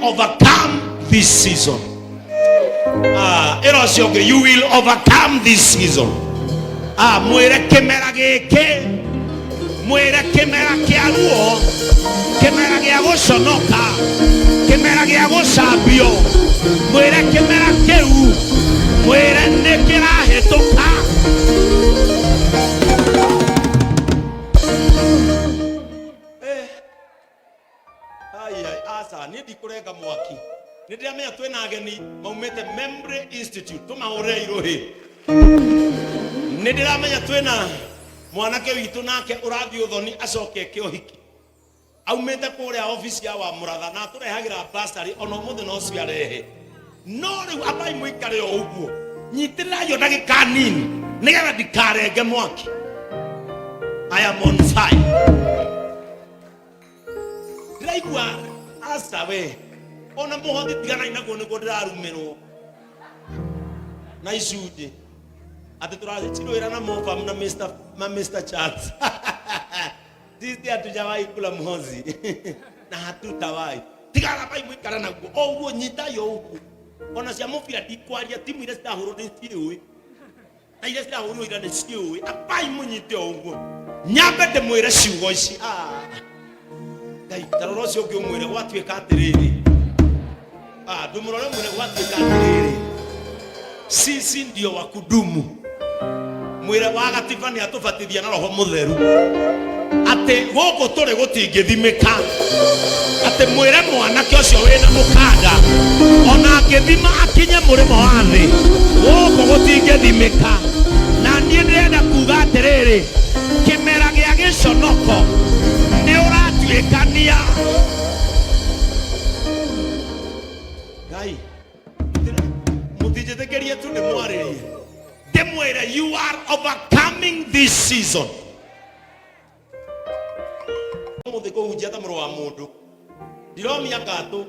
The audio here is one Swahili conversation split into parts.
overcome this season. You will overcome this season. Mwere kemera geke, mwere kemera kiaruo, kemera gia gushonoka, kemera gia gusambio, mwere kemera keu, mwere nekera hetoka. Asa nidi kurega mwaki. Nidi amenya twena ageni maumete Memory Institute tumahore irohi. Nidi amenya twena mwanake witu nake urathi uthoni acoke kiohiki. Aumete kuria office ya wa muratha na turehagira pastor ono muthe no ciarehe. No riu abai muikare o uguo. Nyitira yo ndagika nini nigetha ndikarenge mwaki. I am on fire. Ndiraigua asa we ona Muhothi tigana inaguo niguo ndirarumirwo na icunji ati turaciroira na Mofarm na Mr. Charles. Sisi hatujawai kula Muhothi na hatutawai. Tigana bai mwikara naguo o uguo nyita yo ugu ona cia mubira ndikwaria timu ile citahurwo ni ciui na ile citahurwo ira ni ciui abai munyite o uguo nyambe ndimwire ciugo ici Ngai taroro cio ngiumwire gwatuika atiriri ndumurore mwire gwatuika atiriri sisi ndio wa kudumu mwire wa gatiba ni atubatithia na roho mutheru ate goko tore gutingithimika ate mwire mwanake ucio wina mukanda ona ngithima akinye murimo wa thi goko gutingithimika na ndie ndirenda kuga atiriri kimera gia giconoko ni uratuikania Ngai mutijetekerie tu ni mwaririe demwere you are overcoming this season muthiko hujia ta muru wa mundu ndiromia ngatu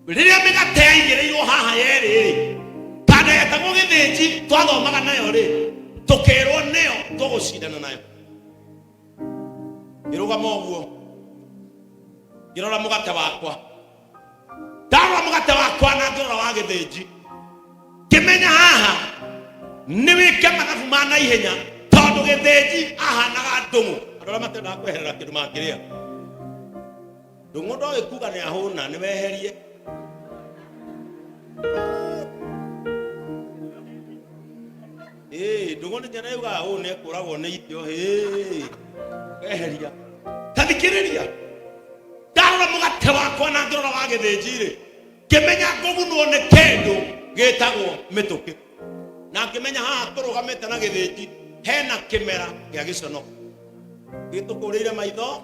riria migatea igereirwo haha yeri kana yetagwo githinji twathomaga nayo ri tukirwo neo tugucindana nayo irugama uguo irora mugate wakwa darora mugate wakwa na ndora wa githinji kimenya haha ni wike mathabu ma na ihenya tondu githinji ahanaga ndungu andora matenda kweherera kindu mangiria ndungu ndo ikuga ni ahuna ni weherie ndungu ni jana yuga ahuna ekuragwo ni irio weheria tathikiriria darora mugate wakwa na ndora wa githinji ri kimenya ngugunwo ni kindu gitagwo mituki na kimenya haha turugamite na githinji hena kimera gia gicono gitukurire maitho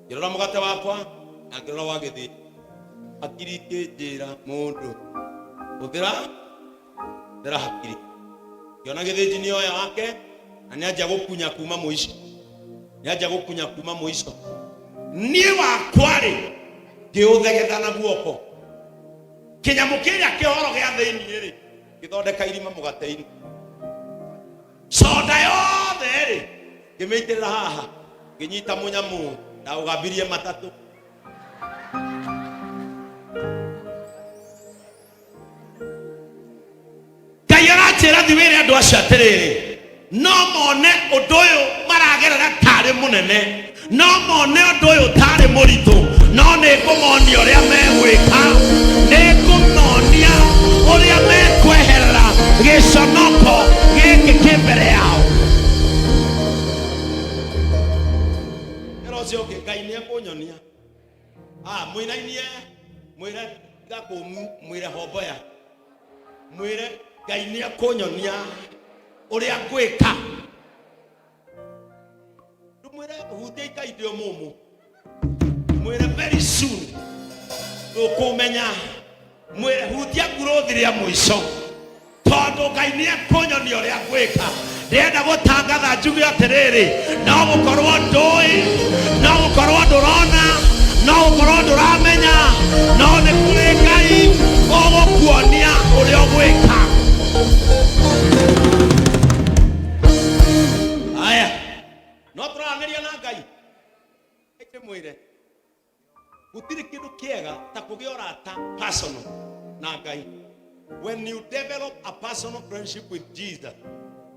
ngirora mugate wakwa na ngirora wa githinji hakiri kinjira mundu uthira ndera hakiri kiona githinji ni oya wake na niaja gukunya kuma muico niaja gukunya kuma muico ni wakwa ri ngiuthegetha na guoko kinyamu kiria kihoro gia thiini ri githondeka irima mugateini soda yothe ri ngimeitirira haha nginyita munyamu na ugabirie matatu kayara thiwire andu acio atiriri no mone undu uyu maragerera tari munene no mone undu uyu tari muritu no ni kumonia uria megwika ni kumonia uria mekweherera giconoko giki kimbere yao erocio Ngai ni ekunyonia mwinainie mwire gakumu mwire homboya mwire Ngai ni ekunyonia uria gwika mwire hutia ikaidio mumu mwire very soon ukumenya mwire hutia growth ria muico tondu Ngai ni ekunyonia uria gwika ndenda gutangatha njuge atiriri no gukorwo ndui no gukorwo ndurona no gukorwo nduramenya no ni kuri Ngai ugukuonia uria gwika aya no turaneria na Ngai ite mwire gutiri kindu kiega ta kugia urata personal na Ngai. When you develop a personal friendship with Jesus,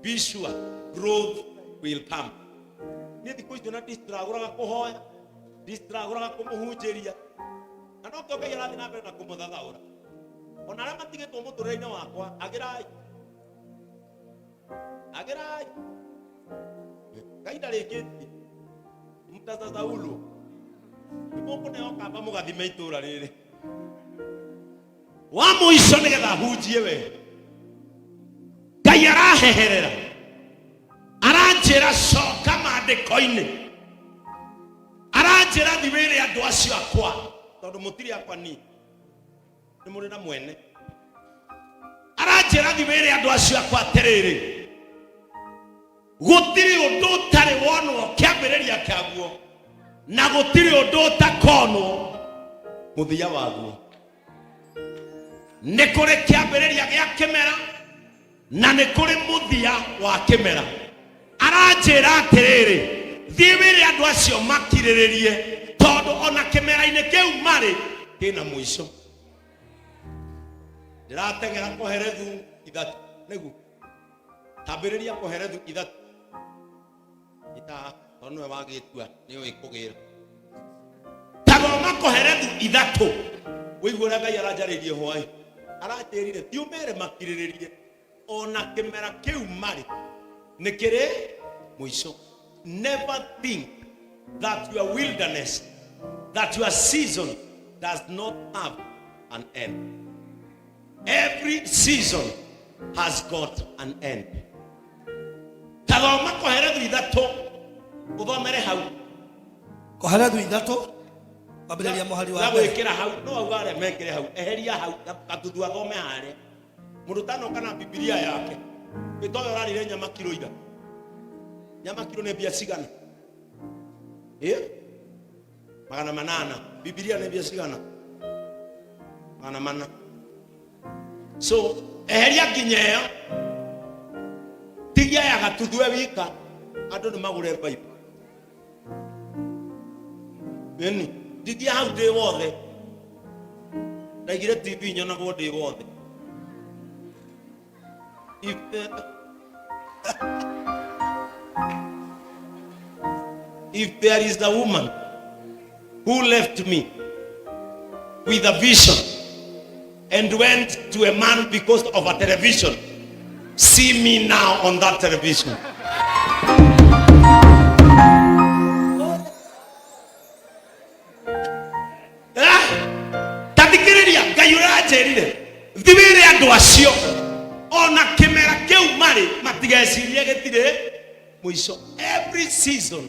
be sure growth will come. Ni thiku icio na distraguraga kuhoya, distraguraga kumuhunjiria. Na no kio Ngai arathi na mbere na kumuthathaura. Ona aria matigitwo muturire-ini wakwa, agirai. Agirai. Ngai ndarĩkĩtie. Mtazazaulu. Mungu nĩ okamba mũgathime itũra rĩrĩ. Wa mũico nĩgetha hunjie we. Ngai araheherera. Aranjĩra coka maandĩko-inĩ. Aranjĩra thiwĩre andũ acio akwa. Tondũ mũtirĩ akwa ni. Nĩ mũrĩ na mwene. Aranjĩra thiwĩre andũ acio akwa atĩrĩrĩ. Gutiri ũndũ ũtarĩ wonwo kĩambĩrĩria kĩaguo. Na gutiri ũndũ ũtakonwo mũthia waguo. Nĩ kũrĩ kĩambĩrĩria gĩa kĩmera na nĩ kũrĩ mũthia wa kĩmera. Aranjĩra atĩrĩrĩ, thiĩ andũ acio makirĩrĩrie tondũ ona kĩmera-inĩ kĩu marĩ kĩna mũico. Ndĩrateng'era Koherethu 3 nĩguo tambĩrĩria Koherethu 3 ita tondũ we wagĩtua nĩ ũĩ kũgĩra. Tathoma Koherethu 3 wĩigua ũrĩa Ngai aranjarĩirie hwaĩ. Aranjĩrire tiumĩre makirĩrĩrie ona kĩmera kĩu marĩ nĩ kĩrĩ mũico. Never think that your wilderness, that your season does not have an end. Every season has got an end. Tathoma Koherethu 3 uthomere hau. Koherethu 3 kwambĩrĩria mũhari wa mbere. Gwĩkĩra hau no augare mekĩre hau. Eheria hau katuthu athome harĩa. Mũndũ tanoka na Biblia yake. Gĩtoyo ũrarire nyama kilo 1. Nyama kilo nĩ mbia cigana? 800. Biblia nĩ mbia cigana? 400. So eheria nginya ĩyo. Tigia ya gatuthu wika. Andũ nĩ magũre Bible. Beni tigia hau ndĩ wothe. Ndaigire TV nyonagwo ndĩ wothe. If there is a woman who left me with a vision and went to a man because of a television, see me now on that television. Tathikĩrĩria Ngai ũranjĩrire thiwĩre andũ acio ona kĩmera kĩu marĩ matigecirie gĩtirĩ mũico. Every season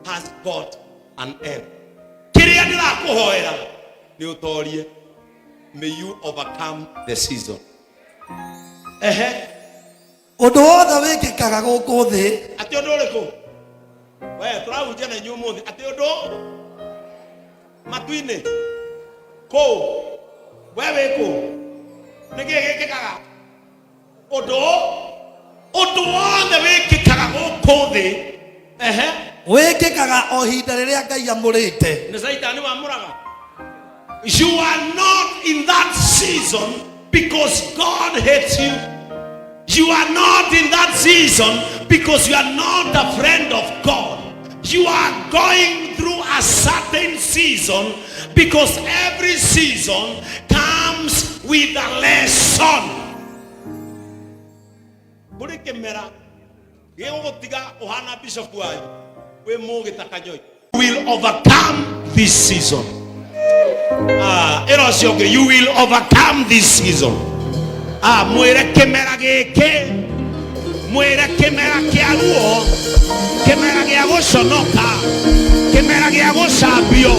has got an end. Kĩrĩa ndĩrakũhoera nĩ ũtorie. May you overcome the season. Ũndũ wothe wĩkĩkaga gũkũ thĩ. Atĩ ũndũ ũrĩkũ? We tũrahunjia na inyuĩ ũmũthĩ. Atĩ ũndũ matu-inĩ kũu we wĩkũ nĩkĩ gĩkĩkaga? Ũndũ wothe wĩkĩkaga gũkũ thĩ. Wĩkĩkaga o ihinda rĩrĩa Ngai amũrĩte. Nĩ Saitani wamũraga. You are not in that season because God hates you. You are not in that season because you are not a friend of God. You are going through a certain season because every season comes with a lesson. Kuri kemera gĩgũgũtiga ũhana bishop wanyu wĩ mũgĩtakanyoi. You will overcome this season. You will overcome this season. Mwĩre kĩmera gĩkĩ, mwĩre kĩmera kĩa ruo, kĩmera gĩa gũconoka, kĩmera gĩa gũcambio,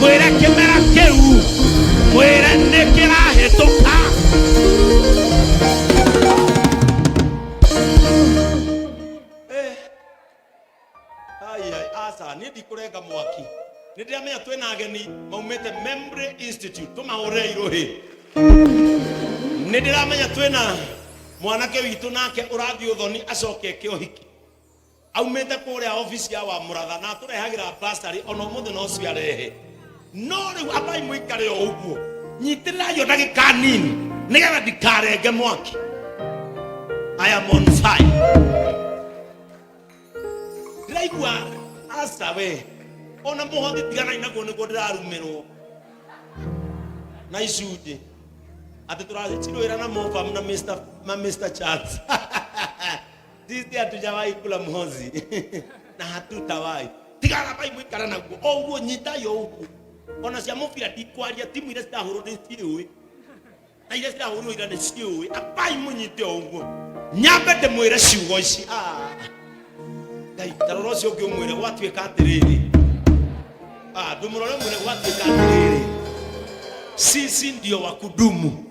mwĩre kĩmera kĩu, mwĩre nĩ kĩrahĩtũka. Asa nĩ ndikũrenga mwaki. Nĩ ndĩramenya twĩna ageni maumĩte Memory Institute tũmahũre irũhĩ. Nĩ ndĩramenya twĩna mwanake witũ nake ũrathiĩ ũthoni acoke kĩohiki. Aumĩte kũrĩa office ya wa mũratha na tũrehagĩra bursary ona ũmũthĩ no ciarehe. no riu abai muikare o uguo nyitira yo ndagika nini nigetha ndikarenge mwaki. I am on fire. Ndiraigua asa we ona Muhothi tigana inaguo niguo ndirarumirwo na icunjĩ ati tũracirũĩra na Mofarm na Mr. Charles. Sisi hatujawahi kula Muhothi na hatutawahi. Tigana bai muikara naguo o uguo nyita yo uguo ona cia mũbira ndikwaria timu iria cirahũrwo nĩ ciũĩ na iria cirahũrwo ira nĩ ciũĩ abai mũnyite o uguo nyambe ndĩmwĩre ciugo ici. Ngai tarora ũcio ũngĩ ũmwĩre gwatuĩka atĩrĩrĩ ndũmũrore mwĩre gwatuĩka atĩrĩrĩ sisi ndio wa kudumu.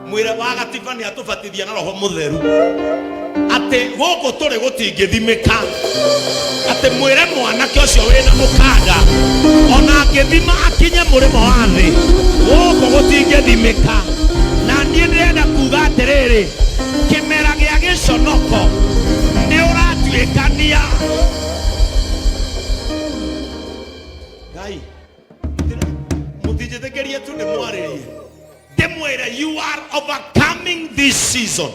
Mwĩre wa gatiba nĩ atũbatithia na Roho Mũtheru atĩ gũkũ tũrĩ gũtingĩthimĩka atĩ mwĩre mwanake ũcio wĩna mũkanda ona angĩthima akinye mũrĩmo wa thĩ gũkũ gũtingĩthimĩka. Na niĩ ndĩrenda kuga atĩrĩrĩ kĩmera gĩa gĩconoko nĩ ũratuĩkania. Ngai mũtinjĩtĩkĩrie tu ndĩmwarĩrie ndĩmwĩre you are overcoming this season.